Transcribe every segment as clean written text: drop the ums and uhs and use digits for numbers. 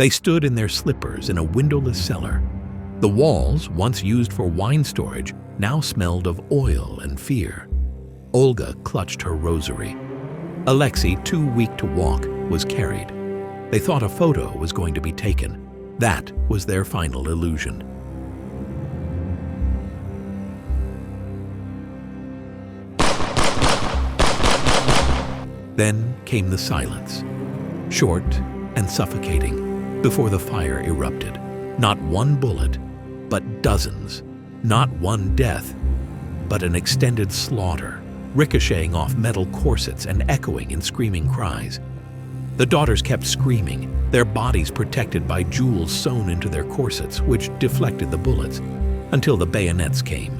They stood in their slippers in a windowless cellar. The walls, once used for wine storage, now smelled of oil and fear. Olga clutched her rosary. Alexei, too weak to walk, was carried. They thought a photo was going to be taken. That was their final illusion. Then came the silence, short and suffocating, before the fire erupted. Not one bullet, but dozens. Not one death, but an extended slaughter, ricocheting off metal corsets and echoing in screaming cries. The daughters kept screaming, their bodies protected by jewels sewn into their corsets, which deflected the bullets, until the bayonets came.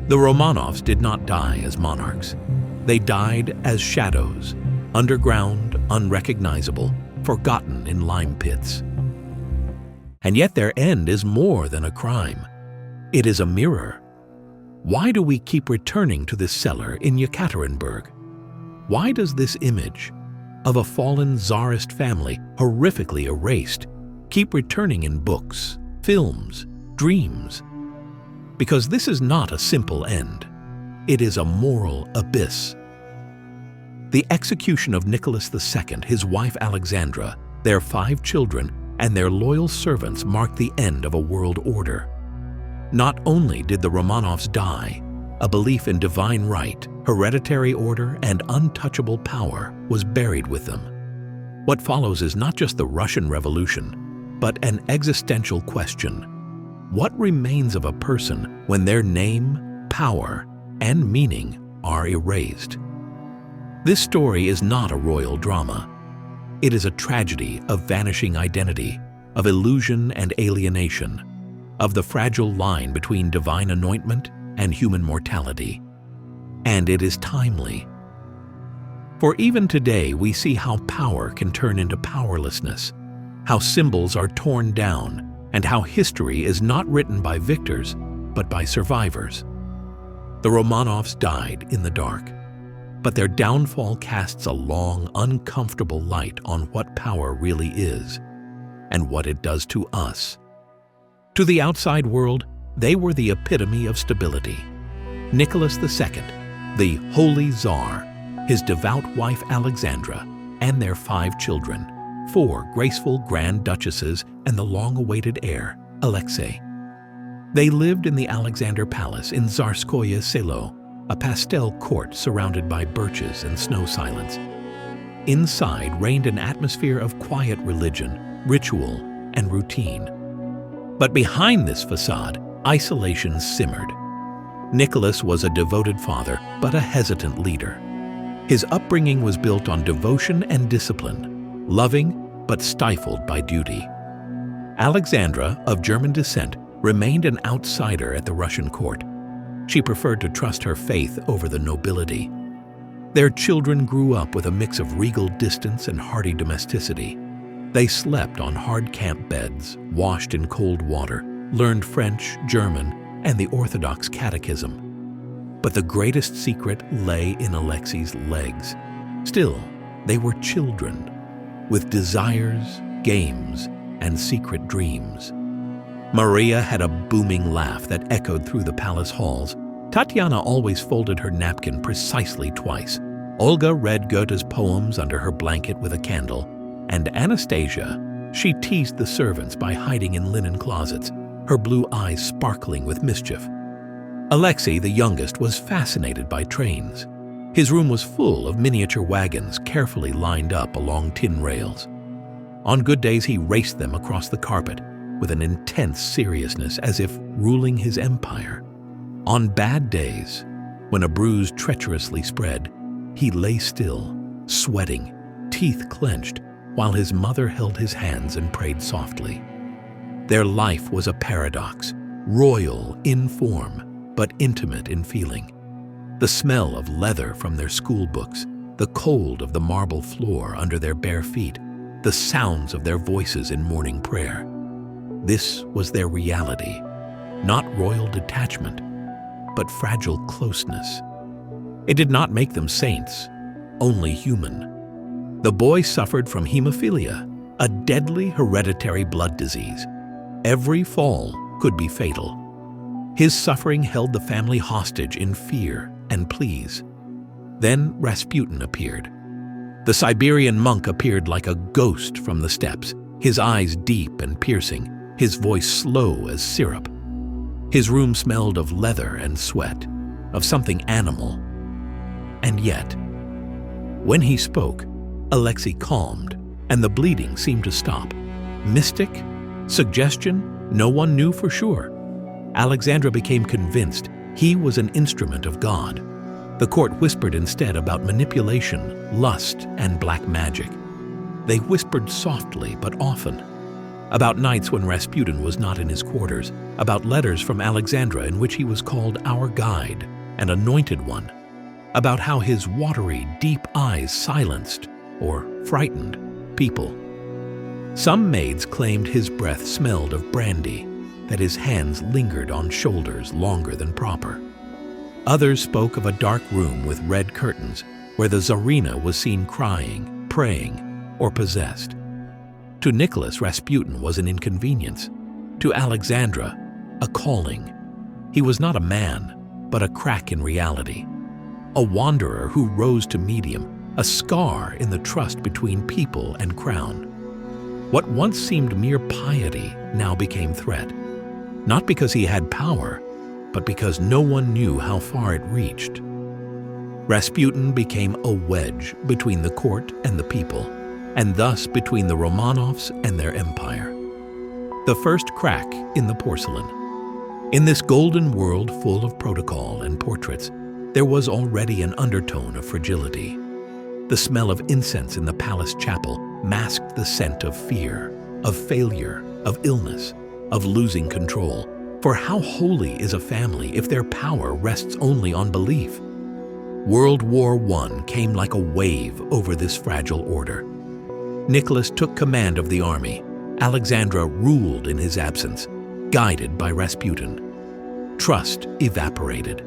The Romanovs did not die as monarchs. They died as shadows, underground, unrecognizable, forgotten in lime pits. And yet their end is more than a crime. It is a mirror. Why do we keep returning to this cellar in Yekaterinburg? Why does this image of a fallen czarist family, horrifically erased, keep returning in books, films, dreams? Because this is not a simple end. It is a moral abyss. The execution of Nicholas II, his wife Alexandra, their 5 children, and their loyal servants marked the end of a world order. Not only did the Romanovs die, a belief in divine right, hereditary order, and untouchable power was buried with them. What follows is not just the Russian Revolution, but an existential question. What remains of a person when their name, power, and meaning are erased? This story is not a royal drama. It is a tragedy of vanishing identity, of illusion and alienation, of the fragile line between divine anointment and human mortality. And it is timely. For even today we see how power can turn into powerlessness, how symbols are torn down, and how history is not written by victors, but by survivors. The Romanovs died in the dark, but their downfall casts a long, uncomfortable light on what power really is and what it does to us. To the outside world, they were the epitome of stability. Nicholas II, the Holy Tsar, his devout wife Alexandra, and their 5 children, 4 graceful Grand Duchesses and the long-awaited heir, Alexei. They lived in the Alexander Palace in Tsarskoye Selo, a pastel court surrounded by birches and snow silence. Inside reigned an atmosphere of quiet religion, ritual, and routine. But behind this facade, isolation simmered. Nicholas was a devoted father, but a hesitant leader. His upbringing was built on devotion and discipline, loving but stifled by duty. Alexandra, of German descent, remained an outsider at the Russian court. She preferred to trust her faith over the nobility. Their children grew up with a mix of regal distance and hearty domesticity. They slept on hard camp beds, washed in cold water, learned French, German, and the Orthodox catechism. But the greatest secret lay in Alexei's legs. Still, they were children, with desires, games, and secret dreams. Maria had a booming laugh that echoed through the palace halls. Tatiana always folded her napkin precisely twice. Olga read Goethe's poems under her blanket with a candle. And Anastasia, she teased the servants by hiding in linen closets, her blue eyes sparkling with mischief. Alexei, the youngest, was fascinated by trains. His room was full of miniature wagons carefully lined up along tin rails. On good days, he raced them across the carpet with an intense seriousness as if ruling his empire. On bad days, when a bruise treacherously spread, he lay still, sweating, teeth clenched, while his mother held his hands and prayed softly. Their life was a paradox, royal in form, but intimate in feeling. The smell of leather from their school books, the cold of the marble floor under their bare feet, the sounds of their voices in morning prayer. This was their reality, not royal detachment, but fragile closeness. It did not make them saints, only human. The boy suffered from hemophilia, a deadly hereditary blood disease. Every fall could be fatal. His suffering held the family hostage in fear and pleas. Then Rasputin appeared. The Siberian monk appeared like a ghost from the steppes, his eyes deep and piercing, his voice slow as syrup. His room smelled of leather and sweat, of something animal. And yet, when he spoke, Alexei calmed, and the bleeding seemed to stop. Mystic? Suggestion? No one knew for sure. Alexandra became convinced he was an instrument of God. The court whispered instead about manipulation, lust, and black magic. They whispered softly but often. About nights when Rasputin was not in his quarters, about letters from Alexandra in which he was called our guide and anointed one, about how his watery, deep eyes silenced, or frightened, people. Some maids claimed his breath smelled of brandy, that his hands lingered on shoulders longer than proper. Others spoke of a dark room with red curtains where the Tsarina was seen crying, praying, or possessed. To Nicholas, Rasputin was an inconvenience. To Alexandra, a calling. He was not a man, but a crack in reality. A wanderer who rose to medium, a scar in the trust between people and crown. What once seemed mere piety now became threat. Not because he had power, but because no one knew how far it reached. Rasputin became a wedge between the court and the people, and thus between the Romanovs and their empire. The first crack in the porcelain. In this golden world full of protocol and portraits, there was already an undertone of fragility. The smell of incense in the palace chapel masked the scent of fear, of failure, of illness, of losing control. For how holy is a family if their power rests only on belief? World War I came like a wave over this fragile order. Nicholas took command of the army. Alexandra ruled in his absence, guided by Rasputin. Trust evaporated.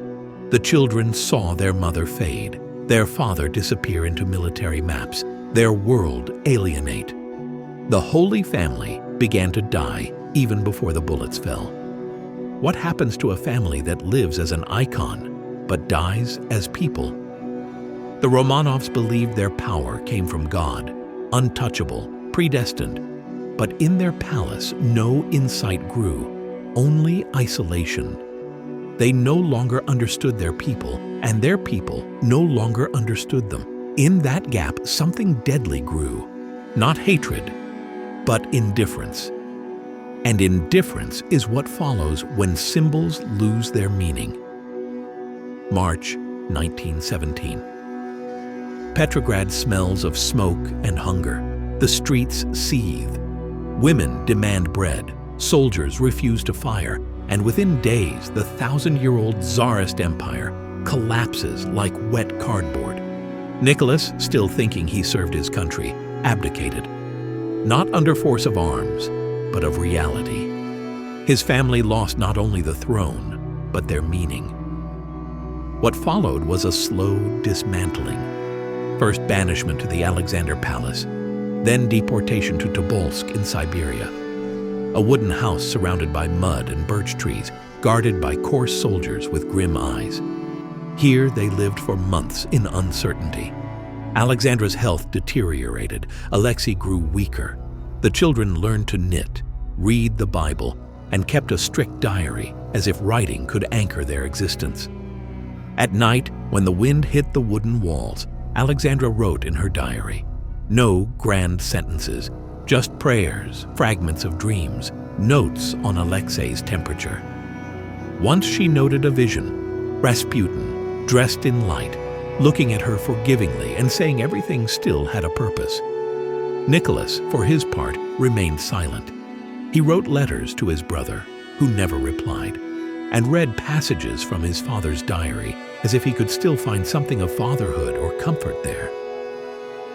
The children saw their mother fade, their father disappear into military maps, their world alienate. The Holy Family began to die even before the bullets fell. What happens to a family that lives as an icon, but dies as people? The Romanovs believed their power came from God, untouchable, predestined. But in their palace, no insight grew, only isolation. They no longer understood their people, and their people no longer understood them. In that gap, something deadly grew. Not hatred, but indifference. And indifference is what follows when symbols lose their meaning. March 1917. Petrograd smells of smoke and hunger. The streets seethe. Women demand bread. Soldiers refuse to fire. And within days, the 1,000-year-old Tsarist empire collapses like wet cardboard. Nicholas, still thinking he served his country, abdicated. Not under force of arms, but of reality. His family lost not only the throne, but their meaning. What followed was a slow dismantling. First banishment to the Alexander Palace, then deportation to Tobolsk in Siberia. A wooden house surrounded by mud and birch trees, guarded by coarse soldiers with grim eyes. Here they lived for months in uncertainty. Alexandra's health deteriorated. Alexei grew weaker. The children learned to knit, read the Bible, and kept a strict diary, as if writing could anchor their existence. At night, when the wind hit the wooden walls, Alexandra wrote in her diary. No grand sentences, just prayers, fragments of dreams, notes on Alexei's temperature. Once she noted a vision, Rasputin, dressed in light, looking at her forgivingly and saying everything still had a purpose. Nicholas, for his part, remained silent. He wrote letters to his brother, who never replied, and read passages from his father's diary as if he could still find something of fatherhood or comfort there.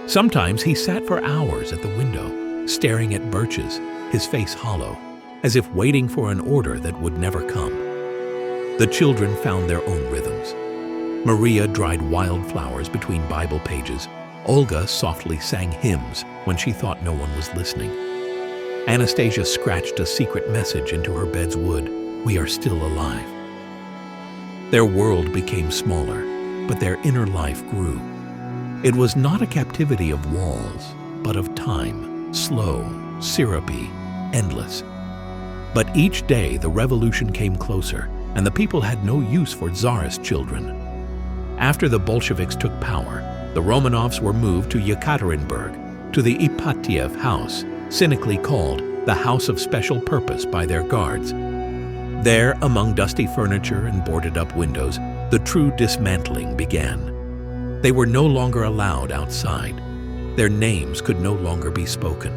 Sometimes he sat for hours at the window, staring at birches, his face hollow, as if waiting for an order that would never come. The children found their own rhythms. Maria dried wildflowers between Bible pages. Olga softly sang hymns, when she thought no one was listening. Anastasia scratched a secret message into her bed's wood: "We are still alive." Their world became smaller, but their inner life grew. It was not a captivity of walls, but of time, slow, syrupy, endless. But each day the revolution came closer, and the people had no use for Tsarist children. After the Bolsheviks took power, the Romanovs were moved to Yekaterinburg, to the Ipatiev house, cynically called the House of Special Purpose by their guards. There, among dusty furniture and boarded-up windows, the true dismantling began. They were no longer allowed outside. Their names could no longer be spoken.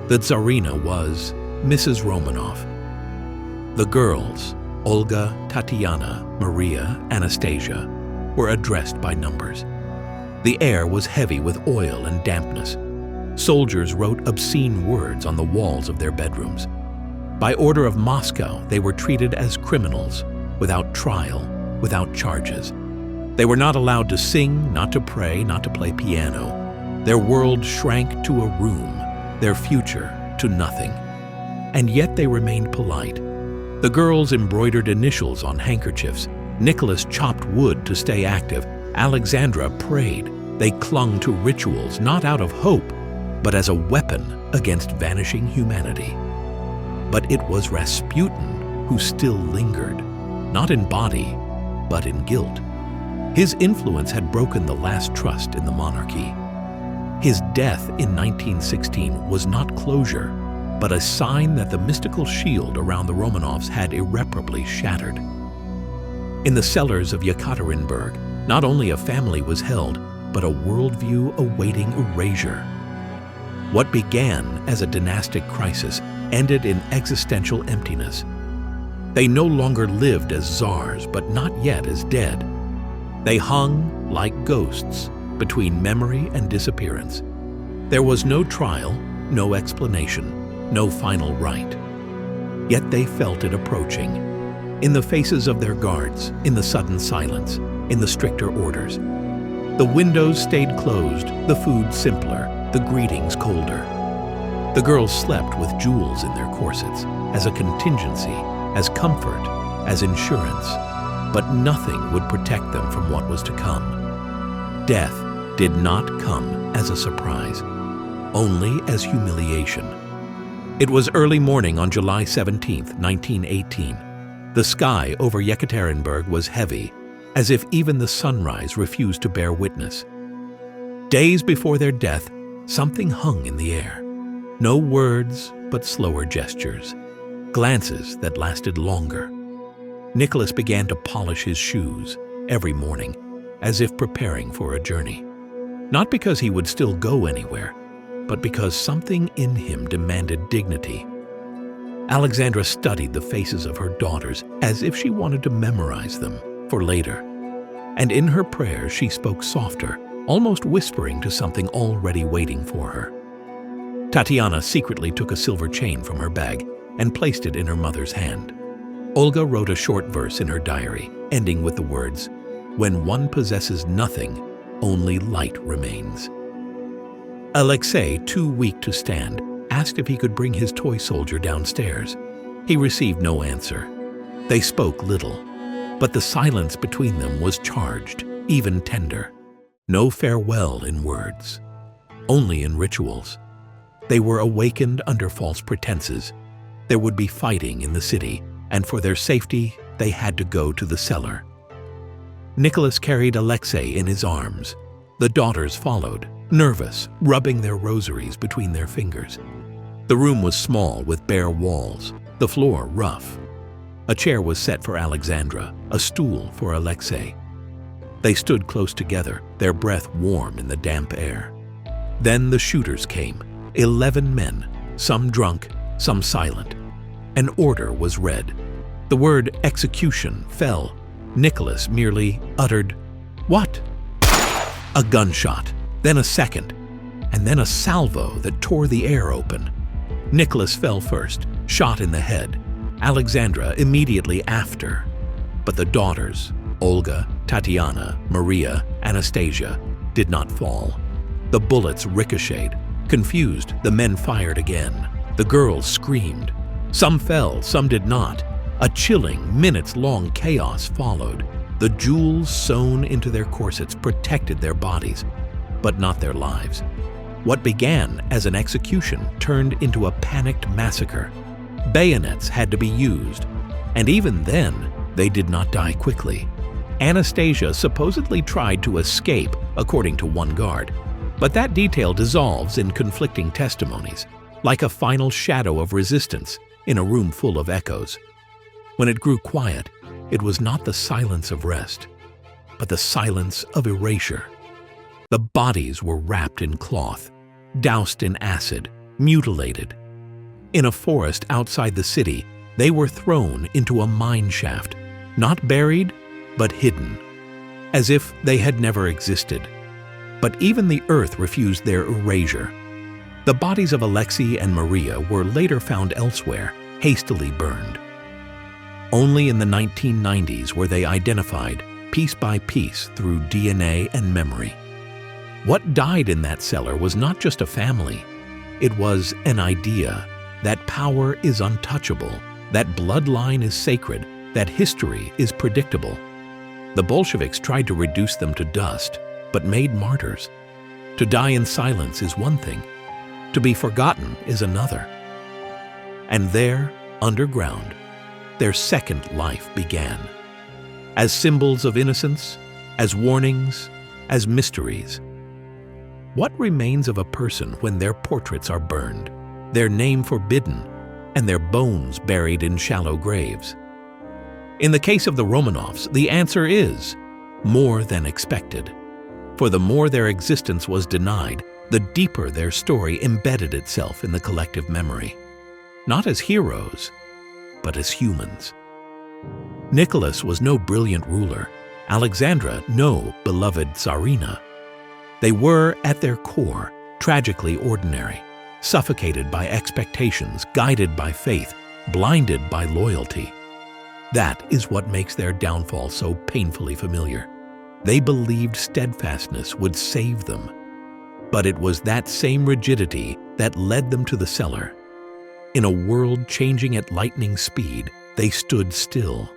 The Tsarina was Mrs. Romanov. The girls, Olga, Tatiana, Maria, Anastasia, were addressed by numbers. The air was heavy with oil and dampness. Soldiers wrote obscene words on the walls of their bedrooms. By order of Moscow, they were treated as criminals, without trial, without charges. They were not allowed to sing, not to pray, not to play piano. Their world shrank to a room, their future to nothing. And yet they remained polite. The girls embroidered initials on handkerchiefs. Nicholas chopped wood to stay active. Alexandra prayed. They clung to rituals not out of hope, but as a weapon against vanishing humanity. But it was Rasputin who still lingered, not in body, but in guilt. His influence had broken the last trust in the monarchy. His death in 1916 was not closure, but a sign that the mystical shield around the Romanovs had irreparably shattered. In the cellars of Yekaterinburg, not only a family was held, but a worldview awaiting erasure. What began as a dynastic crisis ended in existential emptiness. They no longer lived as czars, but not yet as dead. They hung, like ghosts, between memory and disappearance. There was no trial, no explanation, no final right. Yet they felt it approaching, in the faces of their guards, in the sudden silence, in the stricter orders. The windows stayed closed, the food simpler, the greetings colder. The girls slept with jewels in their corsets, as a contingency, as comfort, as insurance. But nothing would protect them from what was to come. Death did not come as a surprise, only as humiliation. It was early morning on July 17, 1918. The sky over Yekaterinburg was heavy, as if even the sunrise refused to bear witness. Days before their death, something hung in the air. No words, but slower gestures, glances that lasted longer. Nicholas began to polish his shoes every morning, as if preparing for a journey. Not because he would still go anywhere, but because something in him demanded dignity. Alexandra studied the faces of her daughters as if she wanted to memorize them for later. And in her prayers she spoke softer, almost whispering to something already waiting for her. Tatiana secretly took a silver chain from her bag and placed it in her mother's hand. Olga wrote a short verse in her diary, ending with the words, "When one possesses nothing, only light remains." Alexei, too weak to stand, asked if he could bring his toy soldier downstairs. He received no answer. They spoke little, but the silence between them was charged, even tender. No farewell in words, only in rituals. They were awakened under false pretenses. There would be fighting in the city, and for their safety, they had to go to the cellar. Nicholas carried Alexei in his arms. The daughters followed, nervous, rubbing their rosaries between their fingers. The room was small with bare walls, the floor rough. A chair was set for Alexandra, a stool for Alexei. They stood close together, their breath warm in the damp air. Then the shooters came, 11 men, some drunk, some silent. An order was read. The word execution fell. Nicholas merely uttered, "What?" A gunshot, then a second, and then a salvo that tore the air open. Nicholas fell first, shot in the head. Alexandra immediately after. But the daughters, Olga, Tatiana, Maria, Anastasia, did not fall. The bullets ricocheted, Confused, the men fired again. The girls screamed. Some fell, some did not. A chilling, minutes-long chaos followed. The jewels sewn into their corsets protected their bodies, but not their lives. What began as an execution turned into a panicked massacre. Bayonets had to be used, and even then, they did not die quickly. Anastasia supposedly tried to escape, according to one guard, but that detail dissolves in conflicting testimonies, like a final shadow of resistance in a room full of echoes. When it grew quiet, it was not the silence of rest, but the silence of erasure. The bodies were wrapped in cloth, doused in acid, mutilated. In a forest outside the city, they were thrown into a mine shaft, not buried, but hidden, as if they had never existed. But even the earth refused their erasure. The bodies of Alexei and Maria were later found elsewhere, hastily burned. Only in the 1990s were they identified, piece by piece, through DNA and memory. What died in that cellar was not just a family. It was an idea that power is untouchable, that bloodline is sacred, that history is predictable. The Bolsheviks tried to reduce them to dust, but made martyrs. To die in silence is one thing. To be forgotten is another. And there, underground, their second life began. As symbols of innocence, as warnings, as mysteries. What remains of a person when their portraits are burned, their name forbidden, and their bones buried in shallow graves? In the case of the Romanovs, the answer is more than expected. For the more their existence was denied, the deeper their story embedded itself in the collective memory. Not as heroes, but as humans. Nicholas was no brilliant ruler, Alexandra no beloved Tsarina. They were, at their core, tragically ordinary, suffocated by expectations, guided by faith, blinded by loyalty. That is what makes their downfall so painfully familiar. They believed steadfastness would save them, but it was that same rigidity that led them to the cellar. In a world changing at lightning speed, they stood still,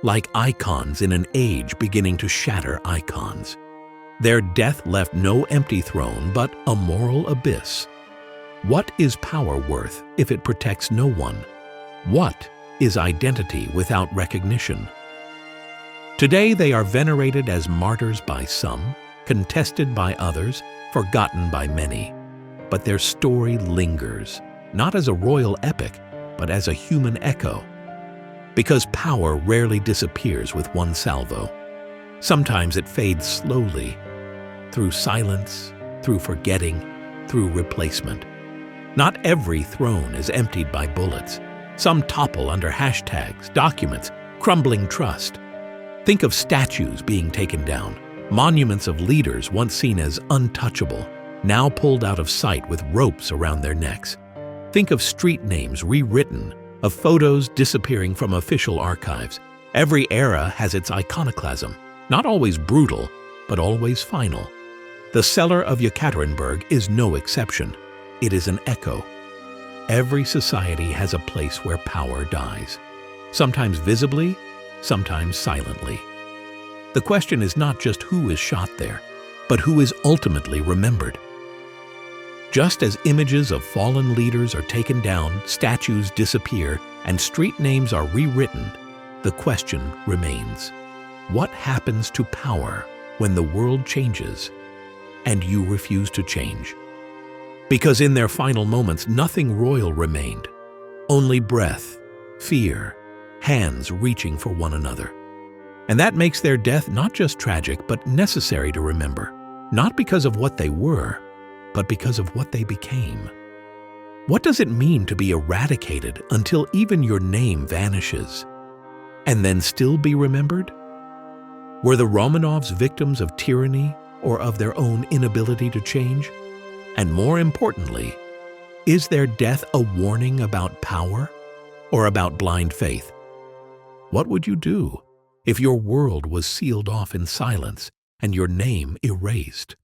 like icons in an age beginning to shatter icons. Their death left no empty throne, but a moral abyss. What is power worth if it protects no one? What is identity without recognition? Today they are venerated as martyrs by some, contested by others, forgotten by many. But their story lingers, not as a royal epic, but as a human echo. Because power rarely disappears with one salvo. Sometimes it fades slowly, through silence, through forgetting, through replacement. Not every throne is emptied by bullets. Some topple under hashtags, documents, crumbling trust. Think of statues being taken down, monuments of leaders once seen as untouchable, now pulled out of sight with ropes around their necks. Think of street names rewritten, of photos disappearing from official archives. Every era has its iconoclasm, not always brutal, but always final. The cellar of Yekaterinburg is no exception. It is an echo. Every society has a place where power dies, sometimes visibly, sometimes silently. The question is not just who is shot there, but who is ultimately remembered. Just as images of fallen leaders are taken down, statues disappear, and street names are rewritten, the question remains: what happens to power when the world changes and you refuse to change? Because in their final moments, nothing royal remained. Only breath, fear, hands reaching for one another. And that makes their death not just tragic, but necessary to remember. Not because of what they were, but because of what they became. What does it mean to be eradicated until even your name vanishes, and then still be remembered? Were the Romanovs victims of tyranny or of their own inability to change? And more importantly, is their death a warning about power or about blind faith? What would you do if your world was sealed off in silence and your name erased?